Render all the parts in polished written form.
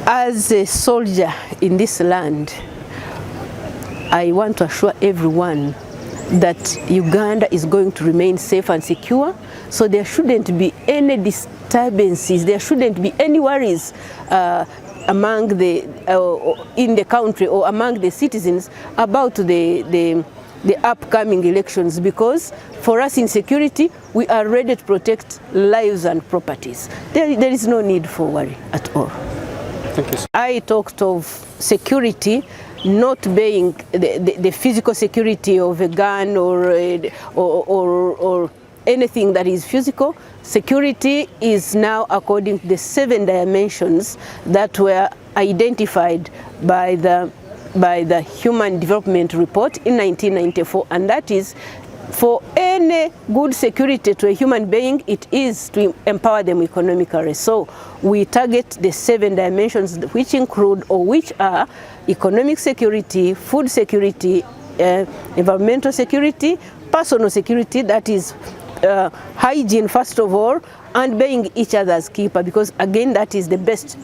As a soldier in this land, I want to assure everyone that Uganda is going to remain safe and secure, so there shouldn't be any disturbances, there shouldn't be any worries among the in the country or among the citizens about the upcoming elections, because for us in security, we are ready to protect lives and properties. There is no need for worry at all. Thank you. I talked of security not being the physical security of a gun or anything that is physical. Security is now according to the 7 dimensions that were identified by the Human Development Report in 1994, and that is, for any good security to a human being, it is to empower them economically. So we target the 7 dimensions, which include or which are economic security, food security, environmental security, personal security, that is hygiene first of all, and being each other's keeper, because again that is the best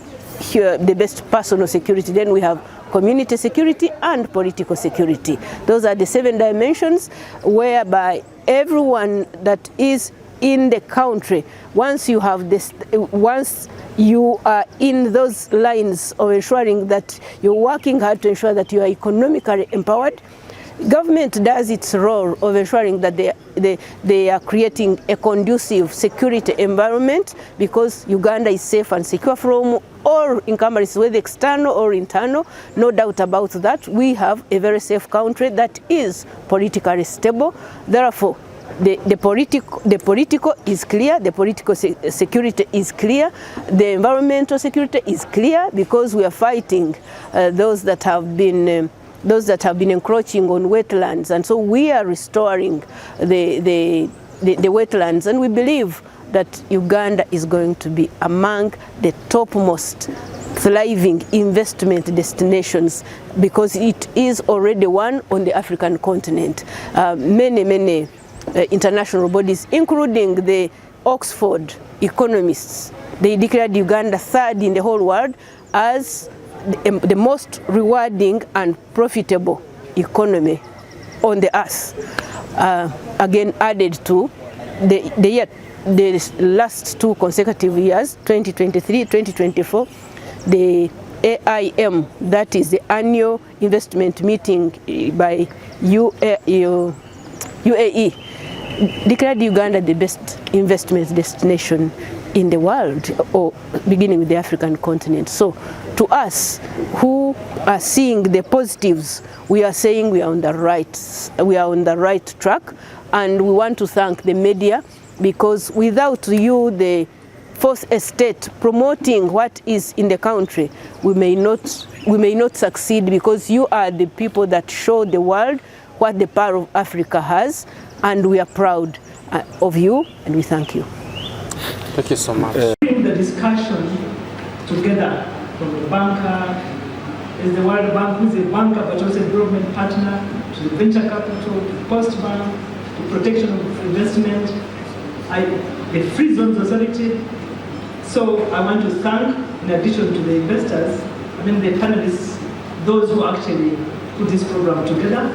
personal security. Then we have community security and political security. Those are the 7 dimensions whereby everyone that is in the country, once you have this, once you are in those lines of ensuring that you're working hard to ensure that you are economically empowered, government does its role of ensuring that they are creating a conducive security environment, because Uganda is safe and secure from all encumbrances, whether external or internal. No doubt about that. We have a very safe country that is politically stable. Therefore, the political is clear, the political security is clear, the environmental security is clear, because we are fighting those that have been encroaching on wetlands, and so we are restoring the wetlands, and we believe that Uganda is going to be among the topmost thriving investment destinations, because it is already one on the African continent. Many international bodies, including the Oxford economists, they declared Uganda 3rd in the whole world as the most rewarding and profitable economy on the earth. Again, added to the last 2 consecutive years, 2023, 2024, the AIM, that is the annual investment meeting by UAE, declared Uganda the best investment destination in the world, or beginning with the African continent. So to us who are seeing the positives, we are saying we are on the right track, and we want to thank the media, because without you, the fourth estate, promoting what is in the country, we may not succeed, because you are the people that show the world what the power of Africa has, and we are proud of you, and we thank you. Thank you so much. The discussion together from the banker, is the World Bank, who is a banker but also a development partner, to the venture capital, to Post Bank, to protection of investment, the Free Zones Authority. So I want to thank, in addition to the investors, the panelists, those who actually put this program together.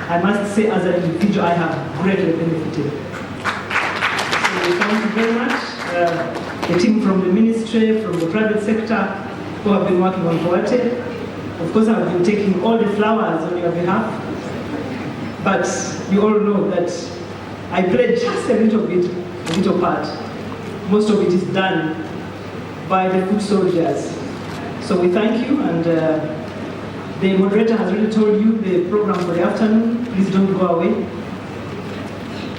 I must say, as an individual, I have greatly benefited. So thank you very much. The team from the ministry, from the private sector, who have been working on Kowate. Of course, I've been taking all the flowers on your behalf, but you all know that I played just a little part. Most of it is done by the foot soldiers. So we thank you, and the moderator has already told you the program for the afternoon. Please don't go away.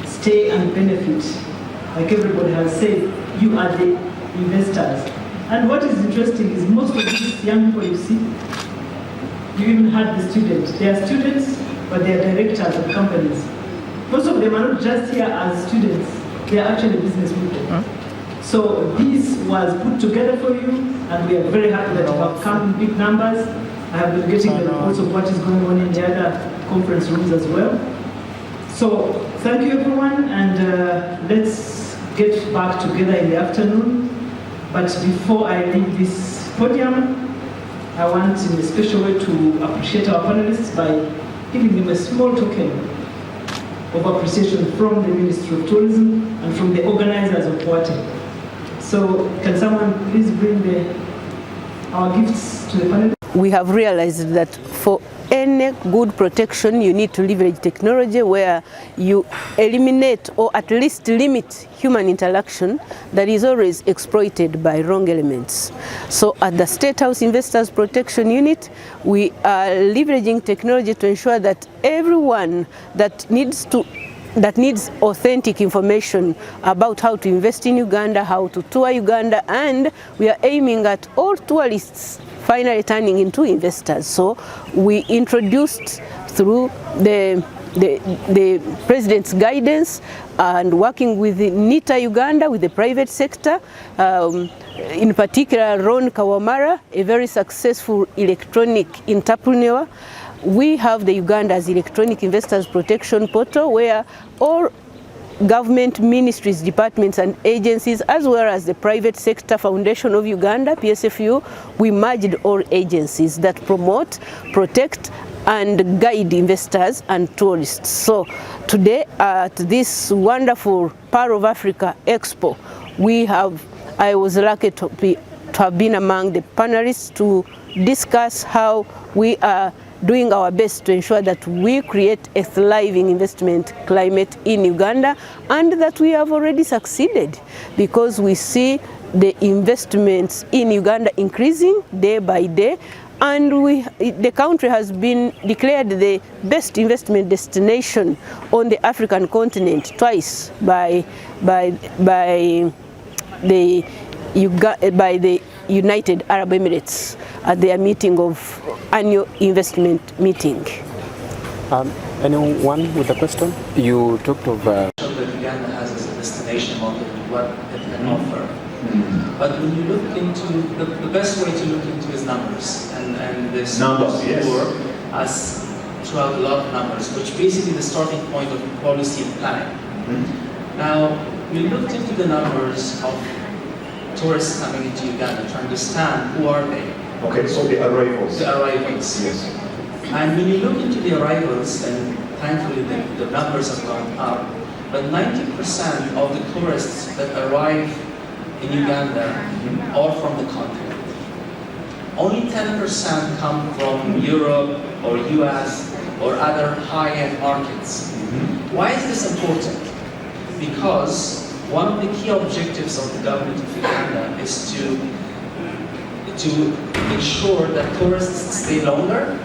Stay and benefit. Like everybody has said, you are the investors. And what is interesting is most of these young people you see, you even had the students. They are students, but they are directors of companies. Most of them are not just here as students, they are actually business people. So this was put together for you, and we are very happy that you have come in big numbers. I have been getting the reports of what is going on in the other conference rooms as well. So thank you everyone, and let's get back together in the afternoon. But before I leave this podium, I want in a special way to appreciate our panelists by giving them a small token of appreciation from the Ministry of Tourism and from the organizers of KUTWALA. So can someone please bring our gifts to the panelists? We have realized that for any good protection, you need to leverage technology where you eliminate or at least limit human interaction that is always exploited by wrong elements. So at the State House Investors Protection Unit, we are leveraging technology to ensure that everyone that needs authentic information about how to invest in Uganda, how to tour Uganda, and we are aiming at all tourists finally turning into investors. So we introduced through the President's guidance and working with NITA Uganda, with the private sector, in particular Ron Kawamara, a very successful electronic entrepreneur. We have the Uganda's Electronic Investors Protection Portal where all government ministries, departments and agencies, as well as the Private Sector Foundation of Uganda, PSFU, we merged all agencies that promote, protect and guide investors and tourists. So today at this wonderful Pearl of Africa Expo, I was lucky to have been among the panelists to discuss how we are doing our best to ensure that we create a thriving investment climate in Uganda, and that we have already succeeded because we see the investments in Uganda increasing day by day, and the country has been declared the best investment destination on the African continent twice by the United Arab Emirates at their annual investment meeting. Anyone with a question? You talked of that Uganda has as a destination model, what it can offer. But when you look into the best way to look into is numbers, and this numbers, yes, as throughout a lot of numbers, which basically the starting point of policy and planning. Now we looked into the numbers of tourists coming into Uganda to understand who are they. Okay, so the arrivals. The arrivals. Yes. And when you look into the arrivals, and thankfully the numbers have gone up, but 90% of the tourists that arrive in Uganda are from the continent. Only 10% come from Europe or US or other high-end markets. Why is this important? Because one of the key objectives of the government of Uganda is to ensure that tourists stay longer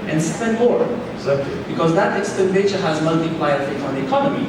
and spend more. Exactly. Because that expenditure has multiplier effect on the economy.